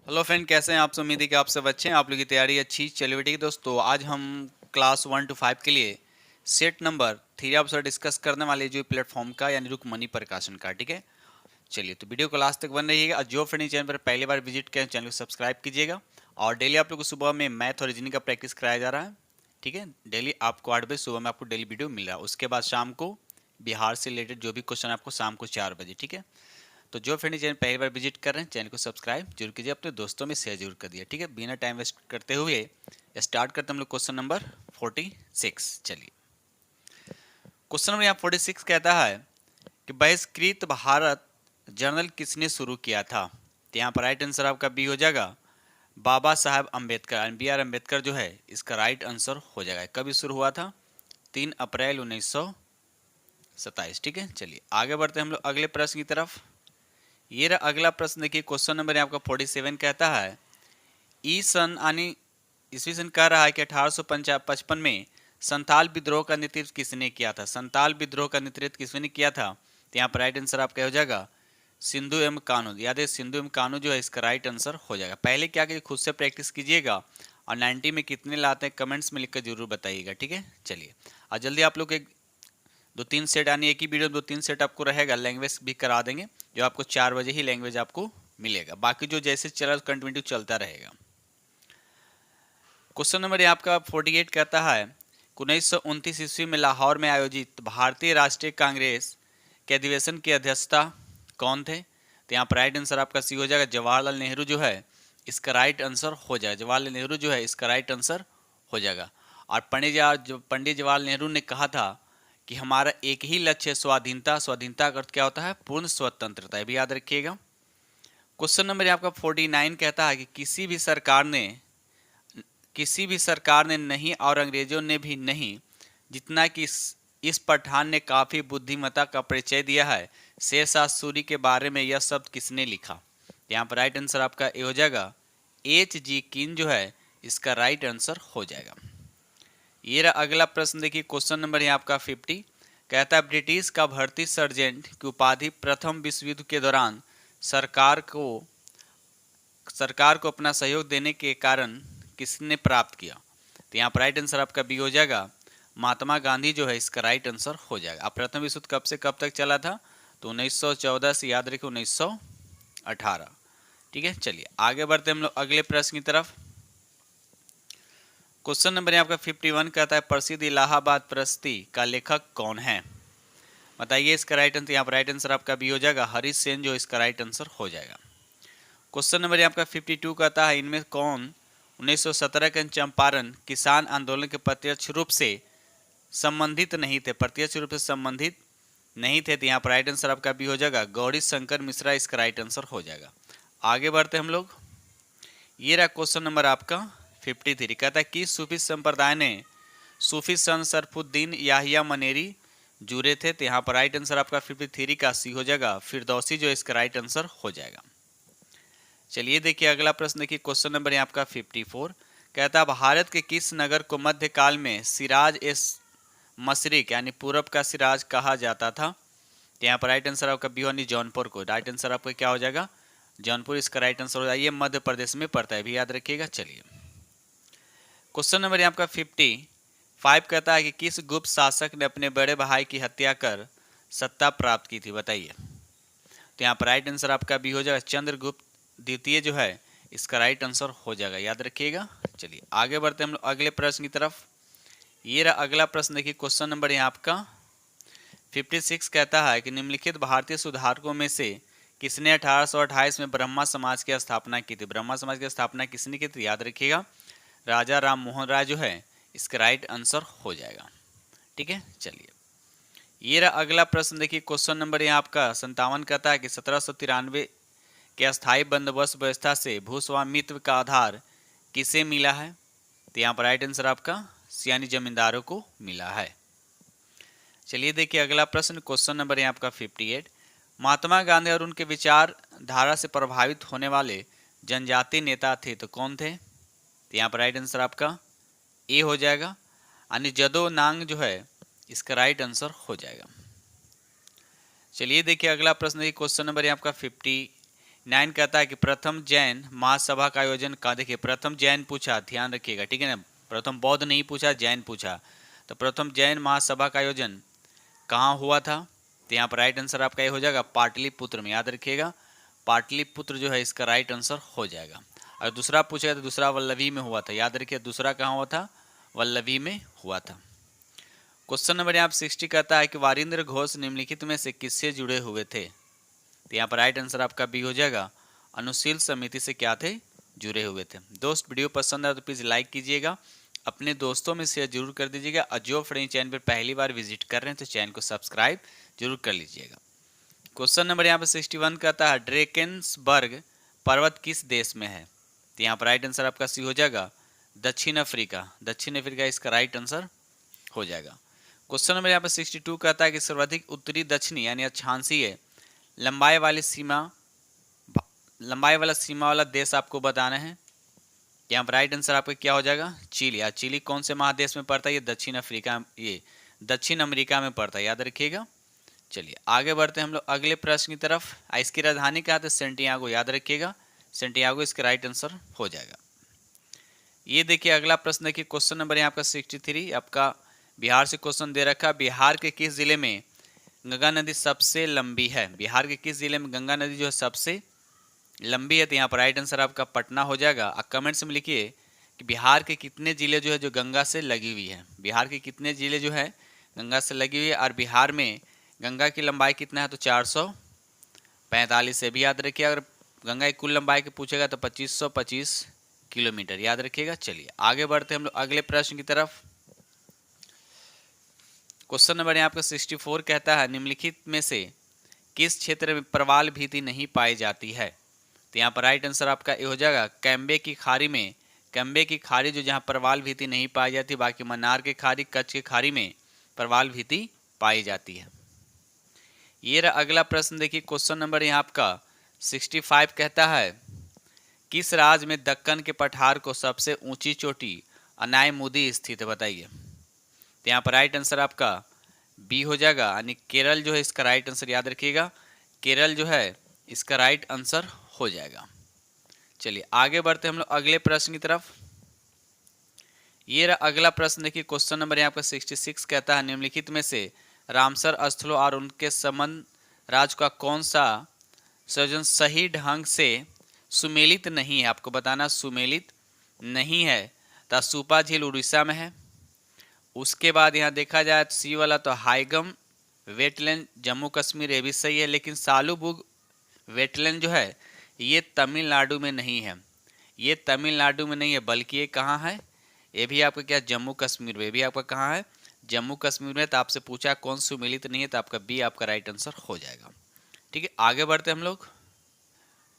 Hello friend, कैसे हैं आप सब। उम्मीद है कि आप सब अच्छे हैं, आप लोग की तैयारी अच्छी चलिए बेटी। दोस्तों आज हम क्लास 1 to 5 के लिए सेट नंबर 3 आपसे डिस्कस करने वाले जो प्लेटफॉर्म का यानी रुकमनी प्रकाशन का। ठीक है, चलिए तो वीडियो को लास्ट तक बन रहिएगा। और जो फ्रेंड चैनल पर पहली बार विजिट करें चैनल को सब्सक्राइब कीजिएगा। और डेली आप लोग को सुबह में मैथ और रीजनिंग का प्रैक्टिस कराया जा रहा है। ठीक है, डेली आपको 8 बजे सुबह में आपको डेली वीडियो मिल रहा है। उसके बाद शाम को बिहार से रिलेटेड जो भी क्वेश्चन आपको शाम को 4 बजे। ठीक है, तो जो फ्रेंड चैनल पहली बार विजिट कर रहे हैं चैनल को सब्सक्राइब जरूर कीजिए, अपने दोस्तों में शेयर जरूर कर दिया। ठीक है, बिना टाइम वेस्ट करते हुए स्टार्ट करते हम लोग क्वेश्चन नंबर 46। चलिए, क्वेश्चन नंबर यहाँ 46 कहता है कि बहिष्कृत भारत जर्नल किसने शुरू किया था। तो यहाँ पर राइट आंसर आपका बी हो जाएगा, बाबा साहब अम्बेडकर। बी आर अम्बेडकर जो है इसका राइट आंसर हो जाएगा। कब शुरू हुआ था? 3 अप्रैल 1927। ठीक है, चलिए आगे बढ़ते हैं हम लोग अगले प्रश्न की तरफ। ये रहा अगला प्रश्न। देखिए क्वेश्चन नंबर आपका 47 कहता है ई सन यानी ईस्वी सन कह रहा है कि 1855 में संथाल विद्रोह का नेतृत्व किसने किया था। संथाल विद्रोह का नेतृत्व किसने किया था? तो यहाँ पर राइट आंसर आपका हो जाएगा सिंधु एवं कान्हू। याद है, सिंधु एवं कान्हू जो है इसका राइट आंसर हो जाएगा। पहले क्या कीजिए, खुद से प्रैक्टिस कीजिएगा और 90 में कितने लाते हैं कमेंट्स में लिखकर जरूर बताइएगा। ठीक है, चलिए और जल्दी आप लोग एक 2-3 सेट यानी एक ही वीडियो 2-3 सेट आपको रहेगा, लैंग्वेज भी करा देंगे जो आपको 4 बजे ही लैंग्वेज आपको मिलेगा। बाकी जो जैसे चला कंटिन्यू चलता रहेगा। क्वेश्चन नंबर आपका 48 कहता है 1929 ईस्वी में लाहौर में आयोजित भारतीय राष्ट्रीय कांग्रेस के अधिवेशन की अध्यक्षता कौन थे। तो यहाँ पर राइट आंसर आपका सी हो जाएगा, जवाहरलाल नेहरू जो है इसका राइट आंसर हो जाएगा। जवाहरलाल नेहरू जो है इसका राइट आंसर हो जाएगा। और पंडित जवाहरलाल नेहरू ने कहा था कि हमारा एक ही लक्ष्य है, स्वाधीनता। स्वाधीनता का अर्थ क्या होता है? पूर्ण स्वतंत्रता। भी याद रखिएगा। क्वेश्चन नंबर आपका 49 कहता है कि किसी भी सरकार ने नहीं और अंग्रेजों ने भी नहीं, जितना कि इस पठान ने काफी बुद्धिमत्ता का परिचय दिया है। शेरशाह सूरी के बारे में यह शब्द किसने लिखा। यहाँ पर राइट आंसर आपका ए हो जाएगा, H.G. किन जो है इसका राइट आंसर हो जाएगा। ये रहा अगला प्रश्न। देखिए क्वेश्चन नंबर है आपका 50 कहता है ब्रिटिश का भर्ती सर्जेंट की उपाधि प्रथम विश्व युद्ध के दौरान सरकार को अपना सहयोग देने के कारण किसने प्राप्त किया। तो यहाँ पर राइट आंसर आपका बी हो जाएगा, महात्मा गांधी जो है इसका राइट आंसर हो जाएगा। अब प्रथम विश्व युद्ध कब से कब तक चला था? तो 1914 से याद रखिए 1918। ठीक है, चलिए आगे बढ़ते हम लोग अगले प्रश्न की तरफ। क्वेश्चन नंबर आपका 51 कहता है प्रसिद्ध इलाहाबाद प्रस्ती का लेखक कौन है। बताइए इसका राइट आंसर। यहाँ पर राइट आंसर आपका बी हो जाएगा, हरीश सेन जो इसका राइट आंसर हो जाएगा। क्वेश्चन नंबर आपका 52 कहता है इनमें कौन 1917 के चंपारण किसान आंदोलन के प्रत्यक्ष रूप से संबंधित नहीं थे। प्रत्यक्ष रूप से संबंधित नहीं थे, तो यहाँ पर राइट आंसर आपका बी हो जाएगा, गौरी शंकर मिश्रा इसका राइट आंसर हो जाएगा। आगे बढ़ते हम लोग। ये रहा क्वेश्चन नंबर आपका 53 कहता है कि सूफी संप्रदाय ने सूफी संत सरफुद्दीन याहिया मनेरी जुड़े थे। तो यहाँ पर राइट आंसर आपका 53 का सी हो जाएगा, फिरदौसी जो इसका राइट आंसर हो जाएगा। चलिए देखिए अगला प्रश्न। देखिए क्वेश्चन नंबर है आपका 54 कहता है भारत के किस नगर को मध्यकाल में सिराज एस मशरिक यानी पूरब का सिराज कहा जाता था। तो यहाँ पर राइट आंसर आपका बी यानी जौनपुर को। राइट आंसर आपका क्या हो जाएगा? जौनपुर इसका राइट आंसर हो जाएगा। ये मध्य प्रदेश में पड़ता है, भी याद रखिएगा। चलिए क्वेश्चन नंबर आपका 55 कहता है कि किस गुप्त शासक ने अपने बड़े भाई की हत्या कर सत्ता प्राप्त की थी। बताइए। तो यहाँ पर राइट आंसर आपका बी हो जाएगा, चंद्रगुप्त द्वितीय जो है इसका राइट आंसर हो जाएगा, याद रखिएगा। चलिए आगे बढ़ते हम लोग अगले प्रश्न की तरफ। ये रहा अगला प्रश्न। देखिए क्वेश्चन नंबर यहाँ आपका 56 कहता है कि निम्नलिखित भारतीय सुधारकों में से किसने 1828 में ब्रह्मा समाज की स्थापना की थी। ब्रह्मा समाज की स्थापना किसने की थी? याद रखिएगा, राजा राम मोहन राय जो है इसका राइट आंसर हो जाएगा। ठीक है, चलिए ये रहा अगला प्रश्न। देखिए क्वेश्चन नंबर यहाँ आपका 57 कहता है कि 1793 के अस्थायी बंदोबस्त व्यवस्था से भूस्वामित्व का आधार किसे मिला है। तो यहाँ पर राइट आंसर आपका सियानी जमींदारों को मिला है। चलिए देखिए अगला प्रश्न। क्वेश्चन नंबर है आपका 58 महात्मा गांधी और उनके विचारधारा से प्रभावित होने वाले जनजातीय नेता थे, तो कौन थे। तो यहाँ पर राइट आंसर आपका ए हो जाएगा, यानी जदो नांग जो है इसका राइट आंसर हो जाएगा। चलिए देखिए अगला प्रश्न। क्वेश्चन नंबर है आपका 59 9 कहता है कि प्रथम जैन महासभा का आयोजन कहाँ, देखिए प्रथम जैन पूछा, ध्यान रखिएगा, ठीक है ना, प्रथम बौद्ध नहीं पूछा, जैन पूछा, तो प्रथम जैन महासभा का आयोजन कहाँ हुआ था, तो यहाँ पर राइट आंसर आपका ये हो जाएगा पाटलिपुत्र में, याद रखिएगा पाटलिपुत्र जो है इसका राइट आंसर हो जाएगा। और दूसरा पूछेगा तो दूसरा वल्लभी में हुआ था, याद रखिए दूसरा कहाँ हुआ था, वल्लभी में हुआ था। क्वेश्चन नंबर यहाँ 60 कहता है कि वारिंद्र घोष निम्नलिखित में से किससे जुड़े हुए थे, तो यहाँ पर राइट आंसर आपका बी हो जाएगा, अनुशील समिति से क्या थे, जुड़े हुए थे। दोस्त वीडियो पसंद आए तो प्लीज़ लाइक कीजिएगा, अपने दोस्तों में शेयर जरूर कर दीजिएगा, और जो फ्रेंड चैनल पर पहली बार विजिट कर रहे हैं तो चैनल को सब्सक्राइब जरूर कर लीजिएगा। क्वेश्चन नंबर यहाँ पर 61 कहता है ड्रेकेंसबर्ग पर्वत किस देश में है, तो यहाँ पर राइट आंसर आपका सी हो जाएगा दक्षिण अफ्रीका, दक्षिण अफ्रीका इसका राइट आंसर हो जाएगा। क्वेश्चन नंबर यहाँ पर 62 कहता है कि सर्वाधिक उत्तरी दक्षिणी यानी अक्षांशीय लंबाई वाला सीमा वाला देश आपको बताना है, यहाँ पर राइट आंसर आपका क्या हो जाएगा, चिली। या चिली कौन से महादेश में पड़ता है, ये दक्षिण अफ्रीका, ये दक्षिण अमेरिका में पड़ता है, याद रखिएगा। चलिए आगे बढ़ते हैं हम लोग अगले प्रश्न की तरफ। इसकी राजधानी क्या है, सेंटियागो, याद रखिएगा सेंटियागो इसका राइट आंसर हो जाएगा। ये देखिए अगला प्रश्न देखिए, क्वेश्चन नंबर यहाँ आपका 63, आपका बिहार से क्वेश्चन दे रखा, बिहार के किस जिले में गंगा नदी सबसे लंबी है, बिहार के किस जिले में गंगा नदी जो है सबसे लंबी है, तो यहाँ पर राइट आंसर आपका पटना हो जाएगा। और कमेंट्स में लिखिए कि बिहार के कितने जिले जो है जो गंगा से लगी हुई है, बिहार के कितने जिले जो है गंगा से लगी हुई है, और बिहार में गंगा की लंबाई कितना है, तो 445 है, भी याद रखिए। अगर गंगा की कुल लंबाई के पूछेगा तो 2525 किलोमीटर, याद रखिएगा। चलिए आगे बढ़ते हैं हम लोग अगले प्रश्न की तरफ। क्वेश्चन नंबर यहाँ आपका 64 कहता है निम्नलिखित में से किस क्षेत्र में प्रवाल भीति नहीं पाई जाती है, तो यहाँ पर राइट आंसर आपका ये हो जाएगा कैम्बे की खाड़ी में, कैम्बे की खाड़ी जो जहाँ प्रवाल भीति नहीं पाई जाती, बाकी मन्नार के खाड़ी कच्छ की खाड़ी में प्रवाल भीति पाई जाती है। ये रहा अगला प्रश्न देखिए, क्वेश्चन नंबर यहाँ आपका 65 कहता है किस राज्य में दक्कन के पठार को सबसे ऊंची चोटी अनायमुदी स्थित है, बताइए, तो यहाँ पर राइट आंसर आपका बी हो जाएगा, यानी केरल जो है इसका राइट आंसर, याद रखिएगा केरल जो है इसका राइट आंसर हो जाएगा। चलिए आगे बढ़ते हम लोग अगले प्रश्न की तरफ। ये रहा अगला प्रश्न देखिए, क्वेश्चन नंबर यहाँ आपका 66 कहता है निम्नलिखित में से रामसर स्थलों और उनके संबंध राज्य का कौन सा संयोजन सही ढंग से सुमेलित नहीं है, आपको बताना सुमेलित नहीं है, तो सुपा झील उड़ीसा में है। उसके बाद यहाँ देखा जाए तो सी वाला तो हाइगम वेटलैंड जम्मू कश्मीर, ये भी सही है, लेकिन सालुबुग वेटलैंड जो है ये तमिलनाडु में नहीं है, ये तमिलनाडु में नहीं है, बल्कि ये कहाँ है, ये भी आपका क्या जम्मू कश्मीर में, ये भी आपका कहाँ है जम्मू कश्मीर में। तो आपसे पूछा कौन सुमेलित नहीं है, तो आपका बी आपका राइट आंसर हो जाएगा। ठीक है आगे बढ़ते हम लोग।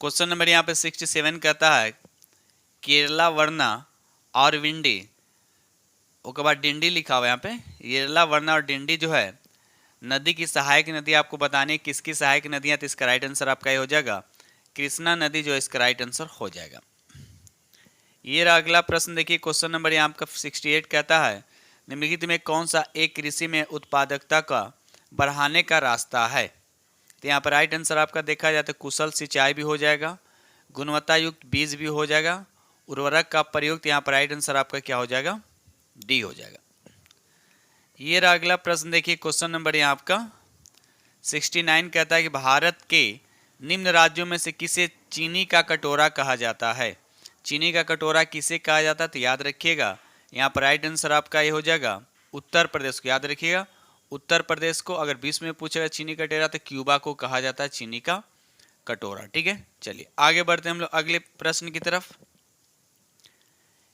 क्वेश्चन नंबर यहाँ पे 67 कहता है केरला वर्ना और विंडी, उसके बाद डिंडी लिखा हुआ है यहाँ पे, केरला वर्ना और डिंडी जो है नदी की सहायक नदी आपको बतानी है, किसकी सहायक नदियाँ, तो इसका राइट आंसर आपका ये हो जाएगा कृष्णा नदी जो है इसका राइट आंसर हो जाएगा। ये रहा अगला प्रश्न देखिए, क्वेश्चन नंबर यहाँ आपका 68 कहता है निम्नलिखित में कौन सा एक कृषि में उत्पादकता का बढ़ाने का रास्ता है, तो यहाँ पर राइट आंसर आपका देखा जाए तो कुशल सिंचाई भी हो जाएगा, गुणवत्ता युक्त बीज भी हो जाएगा, उर्वरक का प्रयोग, तो यहाँ पर राइट आंसर आपका क्या हो जाएगा, डी हो जाएगा। ये रहा अगला प्रश्न देखिए, क्वेश्चन नंबर यहाँ आपका 69 कहता है कि भारत के निम्न राज्यों में से किसे चीनी का कटोरा कहा जाता है, चीनी का कटोरा किसे कहा जाता है, तो याद रखिएगा यहाँ पर राइट आंसर आपका ये हो जाएगा उत्तर प्रदेश को, याद रखिएगा उत्तर प्रदेश को। अगर 20 में पूछेगा चीनी का कटोरा तो क्यूबा को कहा जाता है चीनी का कटोरा। ठीक है चलिए आगे बढ़ते हैं हम लोग अगले प्रश्न की तरफ।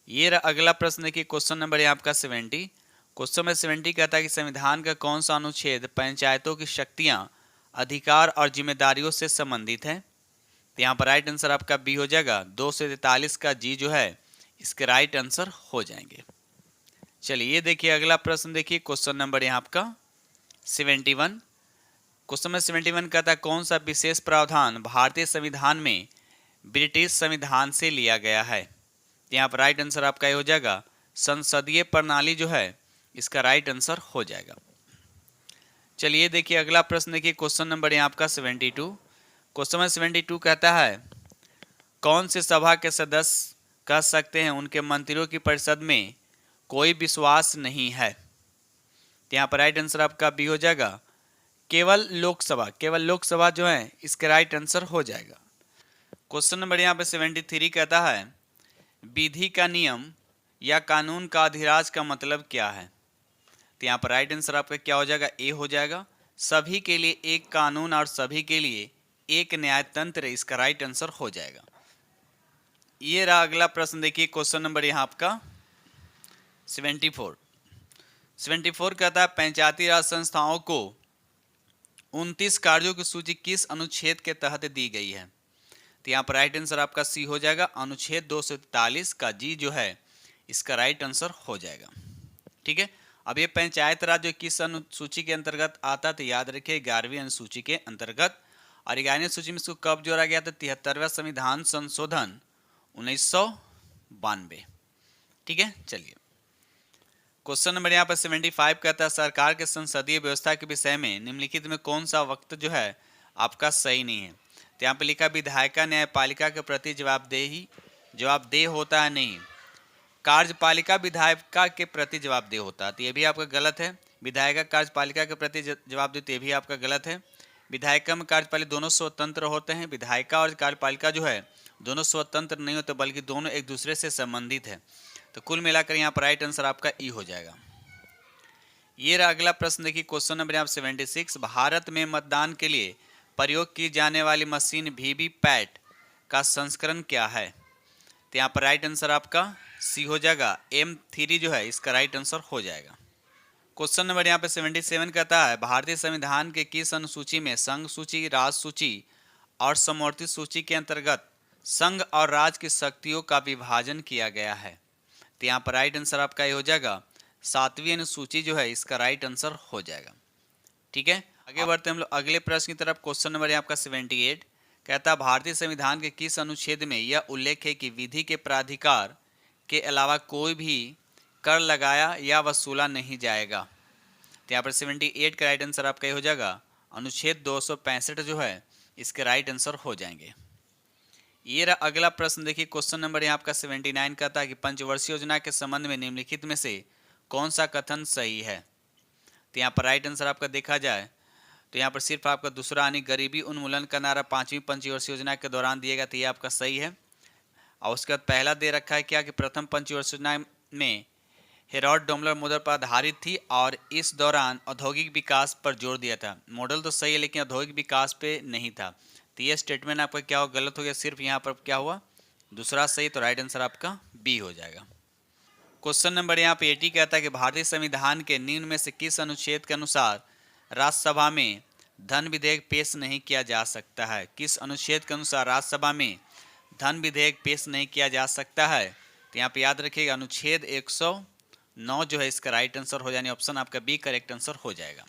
ये रहा अगला प्रश्न देखिए, क्वेश्चन नंबर है आपका 70, क्वेश्चन नंबर 70 कहता है कि संविधान का कौन सा अनुच्छेद पंचायतों की शक्तियां, अधिकार और जिम्मेदारियों से संबंधित है, तो यहाँ पर राइट आंसर आपका बी हो जाएगा 2 से 43 का जी जो है इसके राइट आंसर हो जाएंगे। चलिए ये देखिए अगला प्रश्न देखिए, क्वेश्चन नंबर यहाँ आपका 71, क्वेश्चन नंबर 71 कहता है कौन सा विशेष प्रावधान भारतीय संविधान में ब्रिटिश संविधान से लिया गया है, तो यहाँ पर राइट आंसर आपका ये हो जाएगा संसदीय प्रणाली जो है इसका राइट आंसर हो जाएगा। चलिए देखिए अगला प्रश्न देखिए, क्वेश्चन नंबर यहाँ आपका 72, क्वेश्चन नंबर 72 कहता है कौन से सभा के सदस्य कह सकते हैं उनके मंत्रियों की परिषद में कोई विश्वास नहीं है? तो यहाँ पर राइट आंसर आपका बी हो जाएगा, केवल लोकसभा। केवल लोकसभा जो है इसका राइट आंसर हो जाएगा। क्वेश्चन नंबर यहाँ पे 73 कहता है विधि का नियम या कानून का अधिराज का मतलब क्या है? तो यहाँ पर राइट आंसर आपका क्या हो जाएगा? ए हो जाएगा। सभी के लिए एक कानून और सभी के लिए एक न्यायतंत्र, इसका राइट आंसर हो जाएगा। ये रहा अगला प्रश्न, देखिए क्वेश्चन नंबर यहाँ आपका 74 कहता है पंचायती राज संस्थाओं को 29 कार्यों की सूची किस अनुच्छेद के तहत दी गई है? तो यहाँ पर राइट आंसर आपका सी हो जाएगा, अनुच्छेद 243 का जी जो है इसका राइट आंसर हो जाएगा। ठीक है, अब ये पंचायत राज जो किस अनुसूची के अंतर्गत आता, तो याद रखिए 11वीं अनुसूची के अंतर्गत। और 11वीं सूची में इसको कब जोड़ा गया था? 73वां संविधान संशोधन 1992। ठीक है, चलिए क्वेश्चन नंबर यहाँ पर 75 कहता है सरकार के संसदीय व्यवस्था के विषय में निम्नलिखित में कौन सा वक्त जो है आपका सही नहीं है? तो यहाँ पर लिखा विधायिका न्यायपालिका के प्रति जवाबदेह होता है, नहीं। कार्यपालिका विधायिका के प्रति जवाबदेह होता है, तो ये भी आपका गलत है। विधायिका कार्यपालिका के प्रति जवाबदेह, तो ये भी आपका गलत है। विधायिका में कार्यपालिका दोनों स्वतंत्र होते हैं। विधायिका और कार्यपालिका जो है दोनों स्वतंत्र नहीं होते, बल्कि दोनों एक दूसरे से संबंधित है। तो कुल मिलाकर यहाँ पर राइट आंसर आपका ई हो जाएगा। ये रहा अगला प्रश्न, देखिए क्वेश्चन नंबर यहाँ 76 भारत में मतदान के लिए प्रयोग की जाने वाली मशीन वीवीपैट का संस्करण क्या है? तो यहाँ पर राइट आंसर आपका सी हो जाएगा, M3 जो है इसका राइट आंसर हो जाएगा। क्वेश्चन नंबर यहाँ पे 77 कहता है भारतीय संविधान के किस अनुसूची में संघ सूची, राज सूची और समवर्ती सूची के अंतर्गत संघ और राज्य की शक्तियों का विभाजन किया गया है? तो यहाँ पर राइट आंसर आपका ये हो जाएगा 7वीं अनुसूची जो है इसका राइट आंसर हो जाएगा। ठीक है, आगे बढ़ते हम लोग अगले प्रश्न की तरफ। क्वेश्चन नंबर यहाँ आपका 78 कहता है भारतीय संविधान के किस अनुच्छेद में यह उल्लेख है कि विधि के प्राधिकार के अलावा कोई भी कर लगाया या वसूला नहीं जाएगा? तो यहाँ पर 78 का राइट आंसर आपका ये हो जाएगा, अनुच्छेद 265 जो है इसके राइट आंसर हो जाएंगे। ये रहा अगला प्रश्न, देखिए क्वेश्चन नंबर यहाँ आपका 79 कहता है कि पंचवर्षीय योजना के संबंध में निम्नलिखित में से कौन सा कथन सही है? तो यहाँ पर राइट आंसर आपका देखा जाए तो यहाँ पर सिर्फ आपका दूसरा यानी गरीबी उन्मूलन का नारा 5वीं पंचवर्षीय योजना के दौरान दिएगा, तो ये आपका सही है। और उसके बाद पहला दे रखा है क्या कि प्रथम पंचवर्षीय योजना में हेरोल्ड डोमलर मॉडल पर आधारित थी और इस दौरान औद्योगिक विकास पर जोर दिया था। मॉडल तो सही है लेकिन औद्योगिक विकास पे नहीं था, तो ये स्टेटमेंट आपका क्या हो, गलत हो गया। सिर्फ यहाँ पर क्या हुआ, दूसरा सही, तो राइट आंसर आपका बी हो जाएगा। क्वेश्चन नंबर यहाँ पे 80 कहता है कि भारतीय संविधान के निम्न में से किस अनुच्छेद के अनुसार राज्यसभा में धन विधेयक पेश नहीं किया जा सकता है? किस अनुच्छेद के अनुसार राज्यसभा में धन विधेयक पेश नहीं किया जा सकता है? तो यहाँ पे याद रखिएगा अनुच्छेद 109 जो है इसका राइट आंसर हो जाने, ऑप्शन आपका बी करेक्ट आंसर हो जाएगा।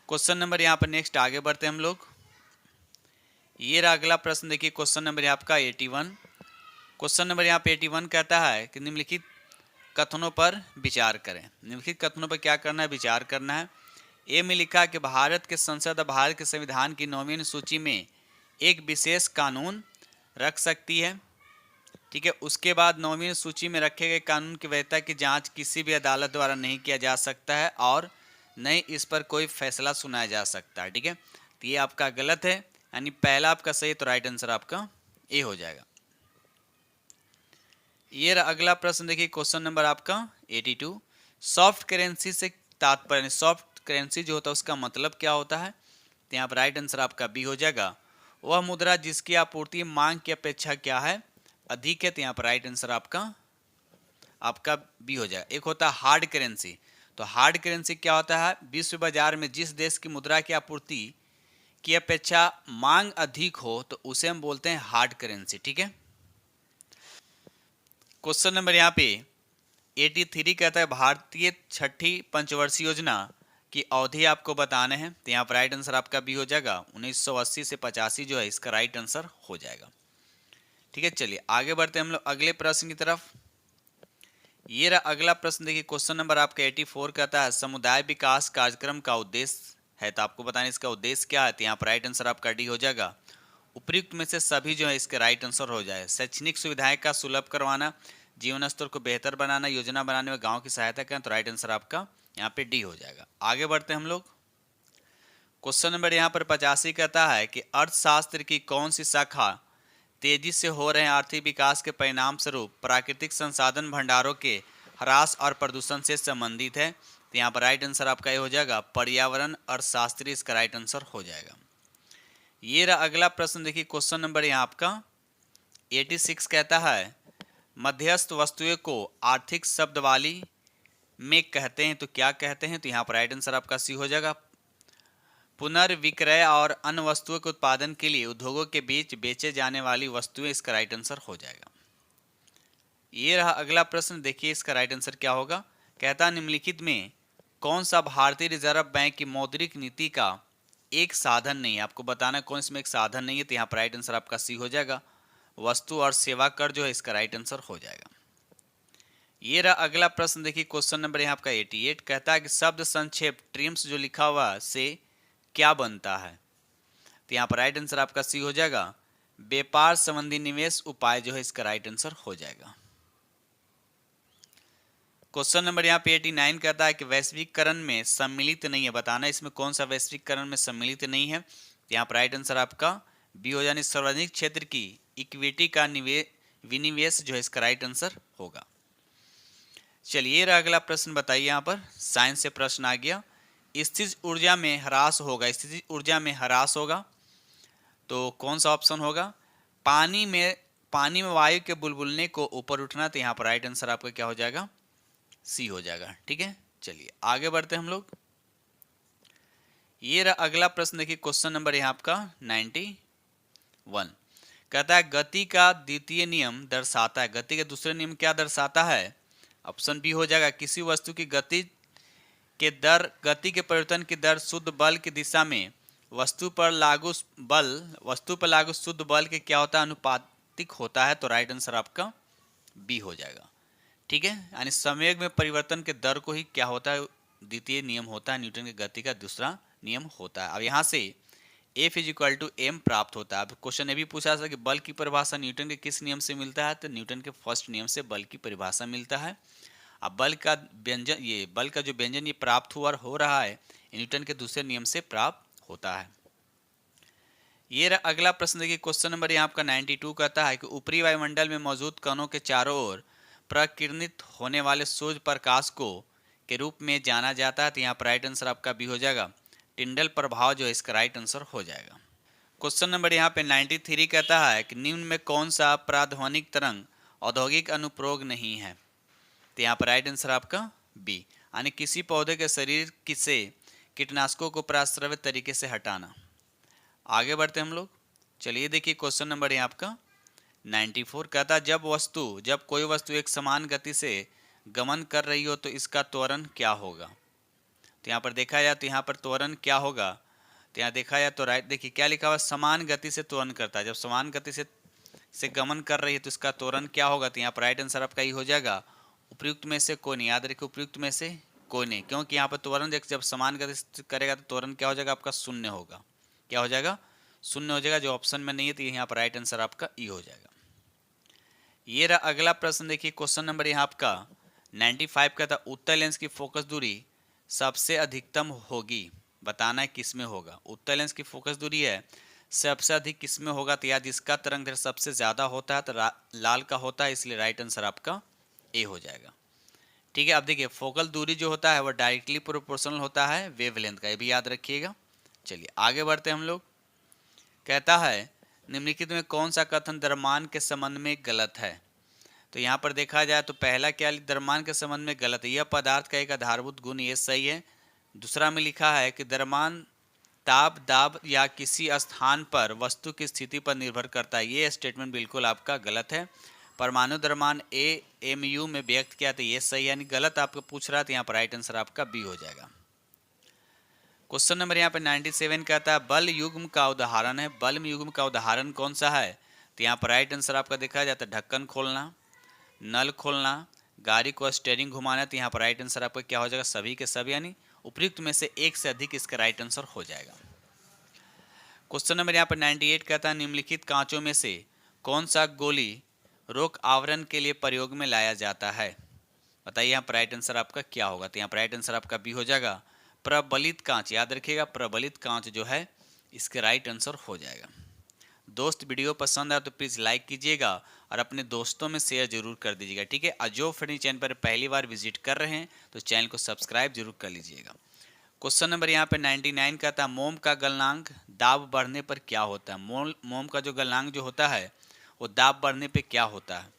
क्वेश्चन नंबर यहाँ पर नेक्स्ट आगे बढ़ते हैं हम लोग। ये रहा अगला प्रश्न, देखिए क्वेश्चन नंबर आपका 81। क्वेश्चन नंबर यहाँ पे 81 कहता है कि निम्नलिखित कथनों पर विचार करें। निम्नलिखित कथनों पर क्या करना है, विचार करना है। ए में लिखा कि भारत के संसद भारत के संविधान की 9वीं अनुसूची में एक विशेष कानून रख सकती है। ठीक है, उसके बाद 9वीं सूची में रखे गए कानून की वैधता की जांच किसी भी अदालत द्वारा नहीं किया जा सकता है और नहीं इस पर कोई फैसला सुनाया जा सकता है। ठीक है, तो ये आपका गलत है, यानी पहला आपका सही, तो राइट आंसर आपका ए हो जाएगा। ये अगला प्रश्न देखिए क्वेश्चन नंबर आपका 82। सॉफ्ट करेंसी से तात्पर्य, सॉफ्ट करेंसी जो होता है उसका मतलब क्या होता है? तो यहाँ पर राइट आंसर आपका बी हो जाएगा, वह मुद्रा जिसकी आपूर्ति मांग की अपेक्षा क्या है, अधिक है। तो यहाँ पर राइट आंसर आपका बी हो जाएगा। एक होता है हार्ड करेंसी, तो हार्ड करेंसी क्या होता है, विश्व बाजार में जिस देश की मुद्रा की आपूर्ति की अपेक्षा मांग अधिक हो तो उसे हम बोलते हैं हार्ड करेंसी। ठीक है, क्वेश्चन नंबर यहाँ पे 83 कहता है भारतीय छठी पंचवर्षीय योजना की अवधि आपको बताने हैं। तो यहाँ पर राइट आंसर आपका बी हो जाएगा, 1980 से 85 जो है इसका राइट आंसर हो जाएगा। ठीक है, चलिए आगे बढ़ते हैं हम लोग अगले प्रश्न की तरफ। ये रहा अगला प्रश्न, देखिए क्वेश्चन नंबर आपका 84 कहता है समुदाय विकास कार्यक्रम का उद्देश्य है, तो आपको बताना इसका उद्देश्य क्या है। तो यहाँ पर राइट आंसर आपका डी हो जाएगा, उपयुक्त में से सभी जो है इसके राइट आंसर हो जाए। शैक्षणिक सुविधाएं का सुलभ करवाना, जीवन स्तर को बेहतर बनाना, योजना बनाने में गांव की सहायता करें, तो राइट आंसर आपका यहाँ पे डी हो जाएगा। आगे बढ़ते हैं हम लोग। क्वेश्चन नंबर यहाँ पर 85 कहता है कि अर्थशास्त्र की कौन सी शाखा तेजी से हो रहे आर्थिक विकास के परिणाम स्वरूप प्राकृतिक संसाधन भंडारों के ह्रास और प्रदूषण से संबंधित है? तो यहाँ पर राइट आंसर आपका ये हो जाएगा पर्यावरण अर्थशास्त्री, इसका राइट आंसर हो जाएगा। ये रहा अगला प्रश्न, देखिए क्वेश्चन नंबर यहाँ आपका 86 कहता है मध्यस्थ वस्तुएं को आर्थिक शब्दावली में कहते हैं तो क्या कहते हैं? तो यहाँ पर राइट आंसर आपका सी हो जाएगा पुनर्विक्रय और अन्य वस्तुओं के उत्पादन के लिए उद्योगों के बीच बेचे जाने वाली वस्तुएं, इसका राइट आंसर हो जाएगा। ये रहा अगला प्रश्न, देखिए इसका राइट आंसर क्या होगा। कहता है निम्नलिखित में कौन सा भारतीय रिजर्व बैंक की मौद्रिक नीति का एक साधन नहीं है? आपको बताना कौन इसमें एक साधन नहीं है, तो यहाँ पर राइट आंसर आपका सी हो जाएगा वस्तु और सेवा कर जो है इसका राइट आंसर हो जाएगा। ये रहा अगला प्रश्न, देखिए क्वेश्चन नंबर यहाँ आपका 88 कहता है कि शब्द संक्षेप ट्रिम्स जो लिखा हुआ से क्या बनता है? तो यहाँ पर राइट आंसर आपका सी हो जाएगा व्यापार संबंधी निवेश उपाय जो है इसका राइट आंसर हो जाएगा। क्वेश्चन नंबर यहाँ पे 89 कहता है कि वैश्वीकरण में सम्मिलित नहीं है, बताना इसमें कौन सा वैश्वीकरण में सम्मिलित नहीं है? तो यहाँ पर राइट आंसर आपका बी हो जाने सार्वजनिक क्षेत्र की इक्विटी का विनिवेश जो है इसका राइट आंसर होगा। चलिए अगला प्रश्न बताइए, यहाँ पर साइंस से प्रश्न आ गया। स्थितिज ऊर्जा में ह्रास होगा, स्थितिज ऊर्जा में ह्रास होगा तो कौन सा ऑप्शन होगा? पानी में वायु के बुलबुलने को ऊपर उठना, तो यहाँ पर राइट आंसर आपका क्या हो जाएगा? सी हो जाएगा। ठीक है, चलिए आगे बढ़ते हैं हम लोग। ये रहा अगला प्रश्न, देखिए क्वेश्चन नंबर यहाँ आपका 91 कहता है गति का द्वितीय नियम दर्शाता है, गति के दूसरे नियम क्या दर्शाता है? ऑप्शन बी हो जाएगा किसी वस्तु की गति के परिवर्तन की दर शुद्ध बल की दिशा में वस्तु पर लागू शुद्ध बल के क्या होता है? अनुपातिक होता है, तो राइट आंसर आपका बी हो जाएगा। ठीक है, यानी संवेग में परिवर्तन के दर को ही क्या होता है? द्वितीय नियम होता है, न्यूटन की गति का दूसरा नियम होता है। अब यहाँ से F = m प्राप्त होता है। अब क्वेश्चन ये भी पूछा था कि बल की परिभाषा न्यूटन के किस नियम से मिलता है? तो न्यूटन के फर्स्ट नियम से बल की परिभाषा मिलता है। अब बल का जो व्यंजन ये प्राप्त हुआ हो रहा है न्यूटन के दूसरे नियम से प्राप्त होता है। ये अगला प्रश्न देखिए क्वेश्चन नंबर यहाँ आपका 92 कहता है कि ऊपरी वायुमंडल में मौजूद कणों के चारों ओर प्रकिरणित होने वाले सूर्य प्रकाश को के रूप में जाना जाता है, तो यहाँ पर राइट आंसर आपका भी हो जाएगा टिंडल प्रभाव जो है इसका राइट आंसर हो जाएगा। क्वेश्चन नंबर यहाँ पे 93 कहता है कि निम्न में कौन सा प्राध्वनिक तरंग औद्योगिक अनुप्रयोग नहीं है? तो यहाँ पर राइट आंसर आपका बी, यानी किसी पौधे के शरीर से कीटनाशकों को प्रस्रावित तरीके से हटाना। आगे बढ़ते हम लोग। चलिए देखिए क्वेश्चन नंबर यहाँ आपका 94 कहता है जब कोई वस्तु एक समान गति से गमन कर रही हो तो इसका त्वरण क्या होगा? तो यहाँ पर देखा जाए तो यहाँ पर त्वरण क्या होगा? तो यहाँ देखा जाए तो राइट देखिए क्या लिखा हुआ, समान गति से त्वरण करता है। जब समान गति से गमन कर रही है तो इसका त्वरण क्या होगा? तो यहाँ पर राइट आंसर आपका ये हो जाएगा उपयुक्त में से कोई नहीं। याद रखिए उपयुक्त में से कोई नहीं, क्योंकि यहाँ पर त्वरण जब समान गति से करेगा तो त्वरण क्या हो जाएगा? आपका शून्य होगा। क्या हो जाएगा? शून्य हो जाएगा, जो ऑप्शन में नहीं है, तो यहाँ पर राइट आंसर आपका ई हो जाएगा। ये रहा अगला प्रश्न, देखिए क्वेश्चन नंबर यहाँ आपका 95 का था उत्तल लेंस की फोकस दूरी सबसे अधिकतम होगी, बताना है किस में होगा। उत्तल लेंस की फोकस दूरी है सबसे अधिक किस में होगा? तो याद इसका तरंग सबसे ज्यादा होता है तो लाल का होता है, इसलिए राइट आंसर आपका ए हो जाएगा। ठीक है, अब देखिए फोकल दूरी जो होता है वो डायरेक्टली प्रोपोर्शनल होता है वेवलेंथ का, ये भी याद रखिएगा। चलिए आगे बढ़ते हैं हम लोग। कहता है निम्नलिखित में कौन सा कथन द्रव्यमान के संबंध में गलत है? तो यहाँ पर देखा जाए तो पहला क्या द्रव्यमान के संबंध में गलत है, यह पदार्थ का एक आधारभूत गुण, ये सही है। दूसरा में लिखा है कि द्रव्यमान ताप दाब या किसी स्थान पर वस्तु की स्थिति पर निर्भर करता है, ये स्टेटमेंट बिल्कुल आपका गलत है। परमाणु द्रव्यमान AMU में व्यक्त किया तो ये सही, यानी गलत आपको पूछ रहा है, तो यहाँ पर राइट आंसर आपका बी हो जाएगा। क्वेश्चन नंबर यहाँ पे 97 कहता है बल युग्म का उदाहरण है, बल युग्म का उदाहरण कौन सा है? तो यहाँ पर राइट आंसर आपका देखा जाता है ढक्कन खोलना, नल खोलना, गाड़ी को स्टीयरिंग घुमाना, तो यहाँ पर राइट आंसर आपका क्या हो जाएगा? सभी के सभी, यानी उपयुक्त में से एक से अधिक इसका राइट आंसर हो जाएगा। क्वेश्चन नंबर यहाँ पर 98 कहता है निम्नलिखित कांचों में से कौन सा गोली रोग आवरण के लिए प्रयोग में लाया जाता है। बताइए यहाँ पर राइट आंसर आपका क्या होगा। तो यहाँ पर राइट आंसर आपका बी हो जाएगा, प्रबलित कांच। याद रखिएगा, प्रबलित कांच जो है इसके राइट आंसर हो जाएगा। दोस्त वीडियो पसंद आए तो प्लीज़ लाइक कीजिएगा और अपने दोस्तों में शेयर जरूर कर दीजिएगा, ठीक है। और जो फ्रेंड चैनल पर पहली बार विजिट कर रहे हैं तो चैनल को सब्सक्राइब जरूर कर लीजिएगा। क्वेश्चन नंबर यहाँ पे 99 का था मोम का गलनांक दाब बढ़ने पर क्या होता है। मोम का जो गलनांक जो होता है वो दाब बढ़ने पे क्या होता है।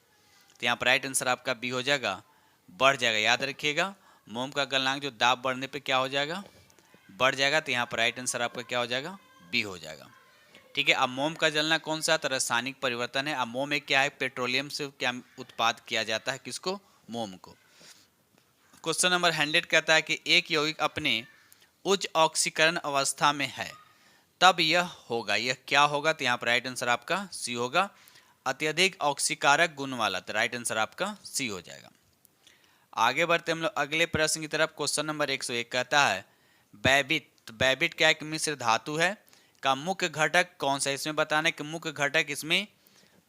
तो यहाँ पर राइट आंसर आपका बी हो जाएगा, बढ़ जाएगा। याद रखिएगा, मोम का गलनांक जो दाब बढ़ने पे क्या हो जाएगा, बढ़ जाएगा। तो यहाँ पर राइट आंसर आपका क्या हो जाएगा, बी हो जाएगा, ठीक है। अब मोम का जलना कौन सा, तो रासायनिक परिवर्तन है। अब मोम एक क्या है, पेट्रोलियम से क्या उत्पाद किया जाता है, किसको, मोम को। क्वेश्चन नंबर 100 कहता है कि एक यौगिक अपने उच्च ऑक्सीकरण अवस्था में है तब यह होगा, यह क्या होगा। तो यहाँ पर राइट आंसर आपका सी होगा, अत्यधिक ऑक्सीकारक गुण वाला। तो राइट आंसर आपका सी हो जाएगा। आगे बढ़ते हम लोग अगले प्रश्न की तरफ। क्वेश्चन नंबर 101 कहता है बैबिट। तो बैबिट क्या एक मिश्र धातु है का मुख्य घटक कौन सा है। इसमें बताना है कि मुख्य घटक इसमें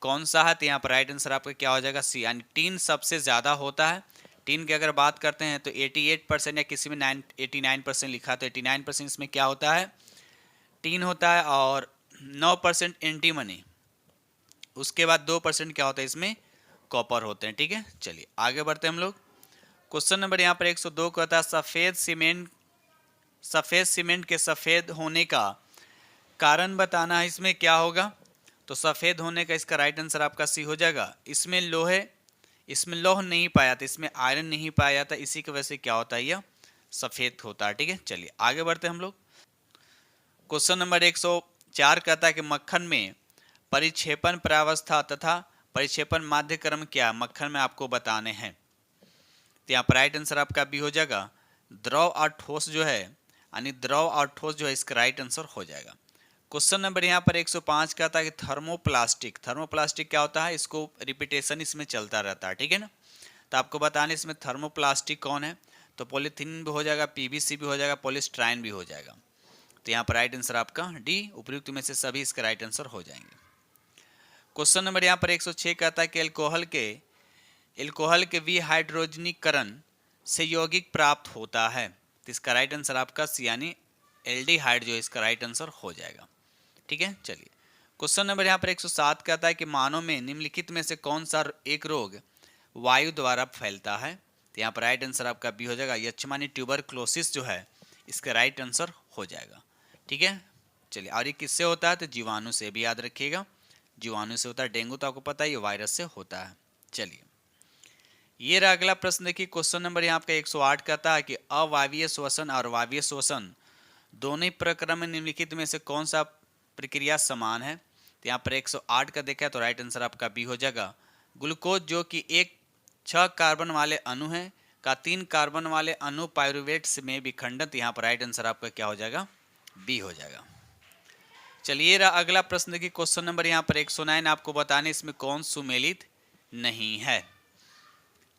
कौन सा है। तो यहाँ पर राइट आंसर आपका क्या हो जाएगा, सी, यानी टीन सबसे ज़्यादा होता है। टीन की अगर बात करते हैं तो 88% या किसी में 89% लिखा, तो 89% इसमें क्या होता है, टीन होता है। और 9% एंटीमनी, उसके बाद 2% क्या होता है इसमें, कॉपर होते हैं, ठीक है। चलिए आगे बढ़ते हैं हम लोग। क्वेश्चन नंबर यहाँ पर 102 कहता है सफ़ेद सीमेंट के सफ़ेद होने का कारण बताना है। इसमें क्या होगा, तो सफ़ेद होने का इसका राइट आंसर आपका सी हो जाएगा। इसमें लौह नहीं पाया था, इसमें आयरन नहीं पाया जाता, इसी की वजह से क्या होता है, यह सफ़ेद होता है, ठीक है। चलिए आगे बढ़ते हैं हम लोग। क्वेश्चन नंबर 104 कहता है कि मक्खन में परिक्षेपण प्रावस्था तथा परिक्षेपण माध्यक्रम क्या मक्खन में आपको बताने हैं। तो यहाँ पर राइट आंसर आपका भी हो जाएगा, द्रव और ठोस जो है, यानी द्रव और ठोस जो है इसका राइट आंसर हो जाएगा। क्वेश्चन नंबर यहाँ पर 105 का था कि थर्मोप्लास्टिक क्या होता है, इसको रिपीटेशन इसमें चलता रहता है, ठीक है ना। तो आपको बताने इसमें थर्मोप्लास्टिक कौन है, तो पॉलीथीन भी हो जाएगा, पीवीसी भी हो जाएगा, पॉलीस्टाइरीन भी हो जाएगा। तो यहाँ पर राइट आंसर आपका डी, उपयुक्त में से सभी इसका राइट आंसर हो जाएंगे। क्वेश्चन नंबर यहाँ पर 106 कहता है कि एल्कोहल के विहाइड्रोजनीकरण से यौगिक प्राप्त होता है। तो इसका राइट आंसर आपका सी, यानी एल्डिहाइड जो है इसका राइट आंसर हो जाएगा, ठीक है। चलिए क्वेश्चन नंबर यहाँ पर 107 कहता है कि मानव में निम्नलिखित में से कौन सा एक रोग वायु द्वारा फैलता है। तो यहाँ पर राइट आंसर आपका बी हो जाएगा, यक्षमानी ट्यूबरक्लोसिस जो है इसका राइट आंसर हो जाएगा, ठीक है। चलिए और ये किससे होता है, तो जीवाणु से, भी याद रखिएगा, जीवाणु से होता है। डेंगू तो आपको पता है ये वायरस से होता है। चलिए ये रहा अगला प्रश्न। देखिए क्वेश्चन नंबर यहाँ आपका 108 कहता है कि अवायवीय श्वसन और वायवीय श्वसन दोनों ही प्रक्रम में निम्नलिखित में से कौन सा प्रक्रिया समान है। तो यहाँ पर 108 का देखा है तो राइट आंसर आपका बी हो जाएगा, ग्लूकोज जो कि एक 6 कार्बन वाले अणु है का 3 कार्बन वाले अणु पायरुवेट में विखंडन। यहाँ पर राइट आंसर आपका क्या हो जाएगा, बी हो जाएगा। चलिए रहा अगला प्रश्न देखिए क्वेश्चन नंबर यहाँ पर 109 आपको बताने इसमें कौन सुमेलित नहीं है,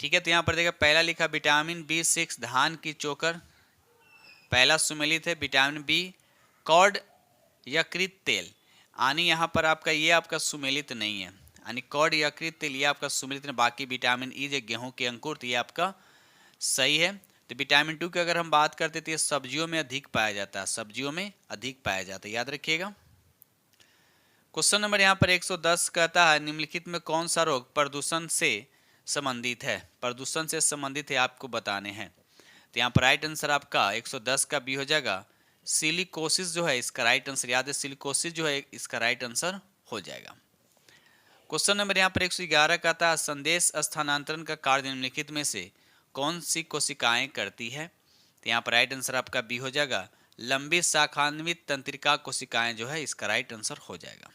ठीक है। तो यहाँ पर देखिए पहला लिखा विटामिन B6 धान की चोकर, पहला सुमेलित है। विटामिन बी कॉर्ड यकृत तेल, यानी यहाँ पर आपका ये आपका सुमेलित नहीं है, यानी कॉर्ड यकृत तेल ये आपका सुमेलित नहीं। बाकी विटामिन ई जो गेहूं के अंकुर तो ये आपका सही है। तो विटामिन 2 की अगर हम बात करते तो ये सब्जियों में अधिक पाया जाता है, सब्जियों में अधिक पाया जाता है, याद रखिएगा। क्वेश्चन नंबर यहाँ पर 110 कहता है निम्नलिखित में कौन सा रोग प्रदूषण से संबंधित है, प्रदूषण से संबंधित है आपको बताने हैं। तो यहाँ पर राइट आंसर आपका 110 का बी हो जाएगा, सिलिकोसिस जो है इसका राइट आंसर, याद है सिलिकोसिस जो है इसका राइट आंसर हो जाएगा। क्वेश्चन नंबर यहाँ पर 111 कहता है संदेश स्थानांतरण का कार्य निम्नलिखित में से कौन सी कोशिकाएं करती है। तो यहाँ पर राइट आंसर आपका बी हो जाएगा, लंबी शाखान्वित तंत्रिका कोशिकाएं जो है इसका राइट आंसर हो जाएगा।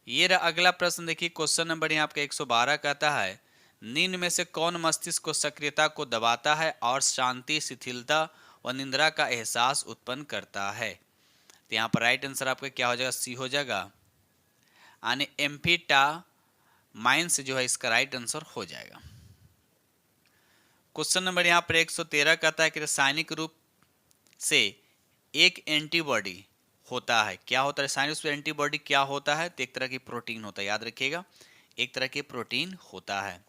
ये रहा अगला प्रश्न देखिए क्वेश्चन नंबर यहाँ आपका 112 कहता है निम्न में से कौन मस्तिष्क को सक्रियता को दबाता है और शांति, शिथिलता व निंद्रा का एहसास उत्पन्न करता है। तो यहाँ पर राइट आंसर आपका क्या हो जाएगा, सी हो जाएगा, यानी एम्फीटामाइंस जो है इसका राइट आंसर हो जाएगा। क्वेश्चन नंबर यहाँ पर 113 कहता है कि रासायनिक रूप से एक एंटीबॉडी होता है। क्या होता है रासायनिक रूप से एंटीबॉडी क्या होता है? तो एक तरह की प्रोटीन होता है, याद रखिएगा, एक तरह की प्रोटीन होता है।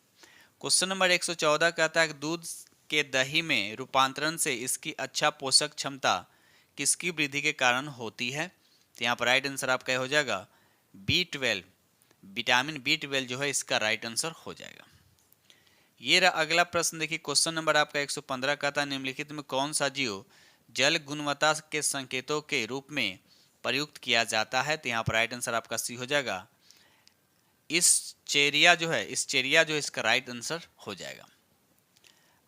क्वेश्चन नंबर 114 कहता है दूध के दही में रूपांतरण से इसकी अच्छा पोषक क्षमता किसकी वृद्धि के कारण होती है? तो यहाँ पर राइट आंसर आपका हो जाएगा B12, विटामिन B12 जो है इसका राइट आंसर हो जाएगा। ये रहा अगला प्रश्न, देखिए क्वेश्चन नंबर आपका 115 का था निम्नलिखित में कौन सा जीव जल गुणवत्ता के संकेतों के रूप में प्रयुक्त किया जाता है? तो यहाँ पर राइट आंसर आपका सी हो जाएगा इस्चेरिया जो है, इस्चेरिया जो इसका राइट आंसर हो जाएगा।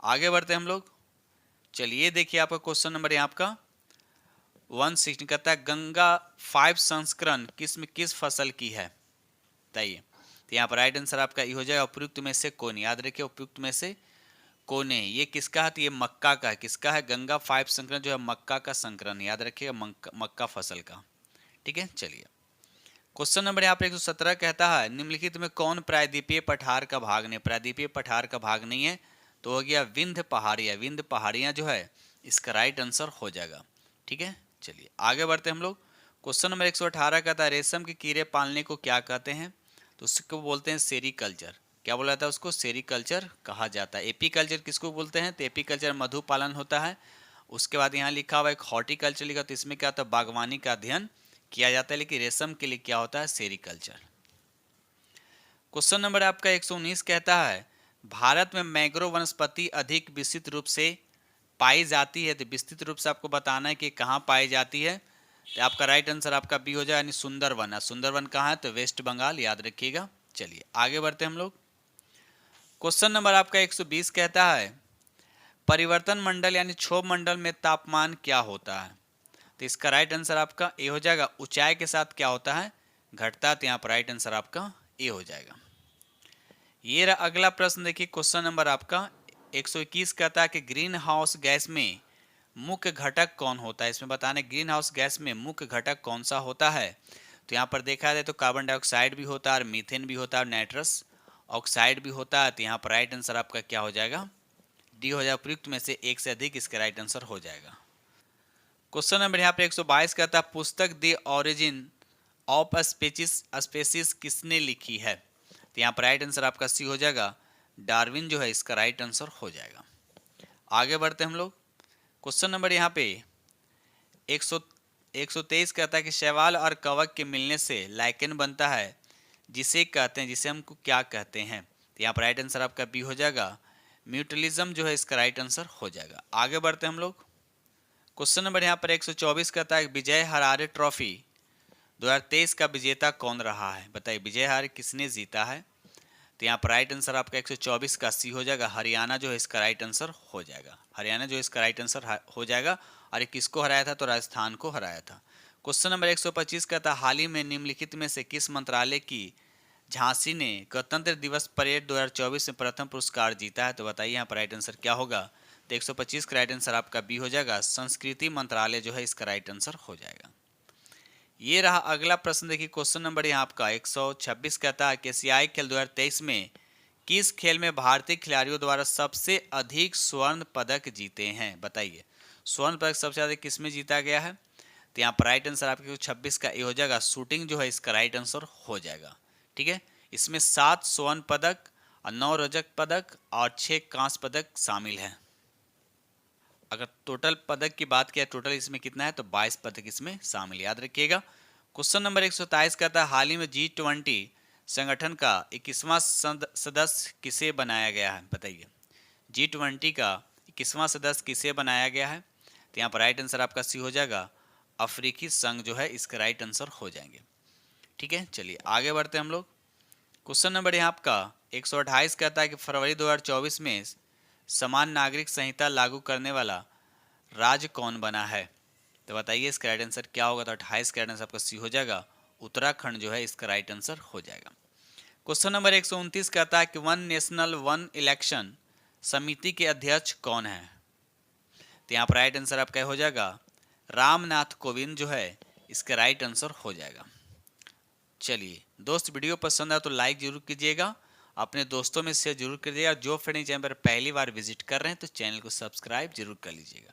आगे बढ़ते हम लोग, चलिए देखिए आपका क्वेश्चन नंबर यहाँ आपका 116 कहता है गंगा 5 संस्करण किस फसल की है? बताइए। तो यहाँ पर राइट आंसर आपका ये हो जाएगा उपयुक्त में से कौन, याद रखिए उपयुक्त में से कौन है। ये किसका है? तो ये मक्का का है। किसका है? गंगा 5 संकरण जो है मक्का का संकरण, याद रखिएगा मक्का फसल का। ठीक है, चलिए क्वेश्चन नंबर यहाँ पर 117 कहता है निम्नलिखित में कौन प्रायद्वीपीय पठार का भाग नहीं? प्रायद्वीपीय पठार का भाग नहीं है तो हो गया विंध्य पहाड़ियाँ। विंध्य पहाड़ियाँ जो है इसका राइट आंसर हो जाएगा। ठीक है, चलिए आगे बढ़ते हम लोग। क्वेश्चन नंबर 118 कहता है रेशम के कीड़े पालने को क्या कहते हैं? तो उसको बोलते हैं सेरीकल्चर। क्या बोला जाता है उसको? सेरीकल्चर कहा जाता है। एपीकल्चर किसको बोलते हैं? तो एपीकल्चर मधु पालन होता है। उसके बाद यहाँ लिखा हुआ एक हॉर्टिकल्चर लिखा, तो इसमें क्या होता है? बागवानी का अध्ययन किया जाता है। लेकिन रेशम के लिए क्या होता है? सेरीकल्चर। क्वेश्चन नंबर आपका 119 कहता है भारत में मैंग्रोव वनस्पति अधिक विस्तृत रूप से पाई जाती है। तो विस्तृत रूप से आपको बताना है कि कहाँ पाई जाती है। तो आपका राइट आंसर आपका बी हो जाए, यानी सुंदरवन। सुंदरवन कहाँ है? तो वेस्ट बंगाल, याद रखिएगा। चलिए आगे बढ़ते हम लोग। क्वेश्चन नंबर आपका 120 कहता है परिवर्तन मंडल यानी क्षोभ मंडल में तापमान क्या होता है? तो इसका राइट आंसर आपका ए हो जाएगा, ऊंचाई के साथ क्या होता है? घटता। तो यहाँ पर राइट आंसर आपका ए हो जाएगा। ये रहा अगला प्रश्न, देखिए क्वेश्चन नंबर आपका 121 कहता है कि ग्रीन हाउस गैस में मुख्य घटक कौन होता है? इसमें बताने ग्रीन हाउस गैस में मुख्य घटक कौन सा होता है? तो यहाँ पर देखा जाए तो कार्बन डाइऑक्साइड भी होता है और मीथेन भी होता है और नाइट्रस ऑक्साइड भी होता है। तो यहाँ पर राइट आंसर आपका क्या हो जाएगा? डी हो जाएगा। उपयुक्त में से एक से अधिक इसका राइट आंसर हो जाएगा। क्वेश्चन नंबर यहाँ पे 122 कहता है पुस्तक द ओरिजिन ऑफ स्पेसीज किसने लिखी है? तो यहाँ पर राइट आंसर आपका सी हो जाएगा, डार्विन जो है इसका राइट आंसर हो जाएगा। आगे बढ़ते हम लोग। क्वेश्चन नंबर यहाँ पे 123 कहता है कि शैवाल और कवक के मिलने से लाइकेन बनता है जिसे कहते हैं, जिसे हमको क्या कहते हैं? तो यहाँ पर राइट आंसर आपका बी हो जाएगा, म्यूटलिज्म जो है इसका राइट आंसर हो जाएगा। आगे बढ़ते हम लोग। क्वेश्चन नंबर यहाँ पर 124 कहता है विजय हरारे ट्रॉफी 2023 का विजेता कौन रहा है? बताइए विजय हरारे किसने जीता है? तो यहाँ पर राइट आंसर आपका 124 का सी हो जाएगा, हरियाणा जो है इसका राइट आंसर हो जाएगा। हरियाणा जो है इसका राइट आंसर हो जाएगा। और ये किसको हराया था? तो राजस्थान को हराया था। क्वेश्चन नंबर 125 कहता है हाल ही में निम्नलिखित में से किस मंत्रालय की झांसी ने गणतंत्र दिवस परेड 2024 में प्रथम पुरस्कार जीता है? तो बताइए यहाँ पर राइट आंसर क्या होगा? तो 125 का राइट आंसर आपका बी हो जाएगा, संस्कृति मंत्रालय जो है इसका राइट आंसर हो जाएगा। ये रहा अगला प्रश्न, देखिए क्वेश्चन नंबर यहाँ आपका 126 कहता है कि एशियाई खेल 2023 में किस खेल में भारतीय खिलाड़ियों द्वारा सबसे अधिक स्वर्ण पदक जीते हैं? बताइए स्वर्ण पदक सबसे अधिक किस में जीता गया है? तो यहाँ पर राइट आंसर आपके 126 का ये हो जाएगा, शूटिंग जो है इसका राइट आंसर हो जाएगा। ठीक है, इसमें 7 स्वर्ण पदक और 9 रजत पदक और 6 कांस्य पदक शामिल है। अगर टोटल पदक की बात किया टोटल इसमें कितना है? तो 22 पदक इसमें शामिल, याद रखिएगा। क्वेश्चन नंबर 127 कहता है हाल ही में G20 संगठन का 21वां सदस्य किसे बनाया गया है? बताइए G20 का 21वां सदस्य किसे बनाया गया है? तो यहाँ पर राइट आंसर आपका सी हो जाएगा, अफ्रीकी संघ जो है इसका राइट आंसर हो जाएंगे। ठीक है, चलिए आगे बढ़ते हैं हम लोग। क्वेश्चन नंबर यहाँ आपका 128 कहता है कि फरवरी 2024 में समान नागरिक संहिता लागू करने वाला राज्य कौन बना है? तो बताइए इसका राइट आंसर क्या होगा? तो 28 का राइट आंसर आपका सी हो जाएगा, उत्तराखंड जो है इसका राइट आंसर हो जाएगा। क्वेश्चन नंबर 129 कहता है कि वन नेशनल वन इलेक्शन समिति के अध्यक्ष कौन है? तो यहाँ पर राइट आंसर आपका हो जाएगा, रामनाथ कोविंद जो है इसका राइट आंसर हो जाएगा। चलिए दोस्त, वीडियो पसंद आए तो लाइक जरूर कीजिएगा, अपने दोस्तों में शेयर जरूर कीजिएगा। जो फ्रेंड चैनल पर पहली बार विजिट कर रहे हैं तो चैनल को सब्सक्राइब जरूर कर लीजिएगा।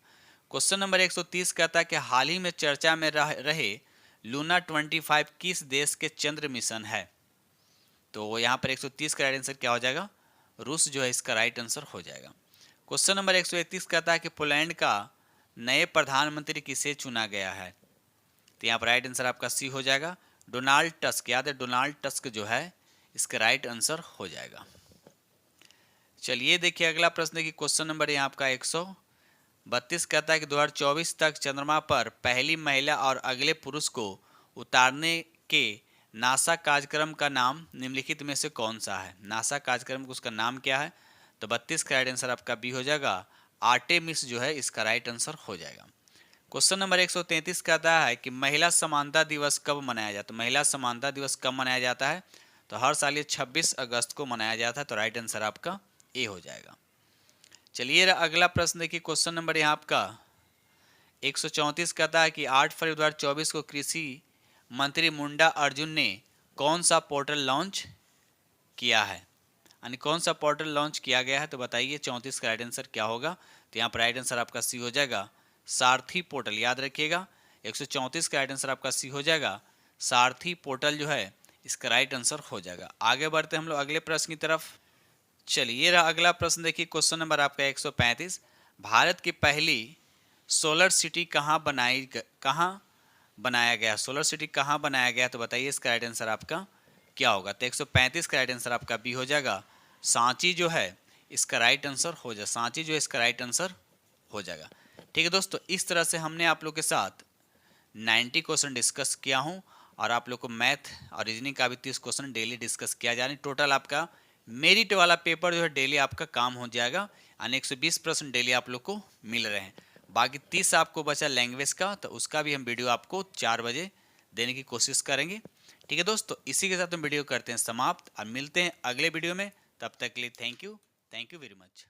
क्वेश्चन नंबर 130 कहता है कि हाल ही में चर्चा में रहे लूना 25 किस देश के चंद्र मिशन है। तो यहाँ पर 130 का राइट आंसर क्या हो जाएगा, रूस जो है इसका राइट आंसर हो जाएगा। क्वेश्चन नंबर 131 कहता है कि पोलैंड का नए प्रधानमंत्री किसे चुना गया है। तो यहाँ पर राइट आंसर आपका सी हो जाएगा, डोनाल्ड टस्क। याद है डोनाल्ड टस्क जो है इसका राइट आंसर हो जाएगा। चलिए देखिए अगला प्रश्न की क्वेश्चन नंबर यहाँ आपका 132 कहता है कि 2024 तक चंद्रमा पर पहली महिला और अगले पुरुष को उतारने के नासा कार्यक्रम का नाम निम्नलिखित में से कौन सा है। नासा कार्यक्रम उसका नाम क्या है। तो 32 का राइट आंसर आपका बी हो जाएगा, आर्टेमिस जो है इसका राइट आंसर हो जाएगा। क्वेश्चन नंबर 133 कहता है कि महिला समानता दिवस कब मनाया जाता है। महिला समानता दिवस कब मनाया जाता है। तो हर साल ये 26 अगस्त को मनाया जाता है। तो राइट आंसर आपका ए हो जाएगा। चलिए अगला प्रश्न देखिए क्वेश्चन नंबर यहाँ आपका 134 कहता है कि 8 फरवरी 2024 को कृषि मंत्री मुंडा अर्जुन ने कौन सा पोर्टल लॉन्च किया है, यानी कौन सा पोर्टल लॉन्च किया गया है। तो बताइए 34 का राइट आंसर क्या होगा। तो यहाँ पर राइट आंसर आपका सी हो जाएगा, सारथी पोर्टल। याद रखिएगा 134 का राइट आंसर आपका सी हो जाएगा, सारथी पोर्टल जो है इसका राइट आंसर हो जाएगा। आगे बढ़ते हैं हम लोग अगले प्रश्न की तरफ। चलिए रहा अगला प्रश्न देखिए क्वेश्चन नंबर आपका 135, भारत की पहली सोलर सिटी कहाँ बनाया गया। सोलर सिटी कहाँ बनाया गया। तो बताइए इसका राइट आंसर आपका क्या होगा। तो 135 का राइट आंसर आपका बी हो जाएगा, सांची जो है इसका राइट आंसर हो जाएगा। सांची जो है इसका राइट आंसर हो जाएगा। ठीक है दोस्तों, इस तरह से हमने आप लोग के साथ 90 क्वेश्चन डिस्कस किया हूँ और आप लोग को मैथ और रीजनिंग का भी 30 क्वेश्चन डेली डिस्कस किया जाए। टोटल आपका मेरिट वाला पेपर जो है डेली आपका काम हो जाएगा, यानी 120% डेली आप लोग को मिल रहे हैं। बाकी 30 आपको बचा लैंग्वेज का, तो उसका भी हम वीडियो आपको 4 बजे देने की कोशिश करेंगे। ठीक है दोस्तों, इसी के साथ हम वीडियो करते हैं समाप्त और मिलते हैं अगले वीडियो में। तब तक के लिए थैंक यू वेरी मच।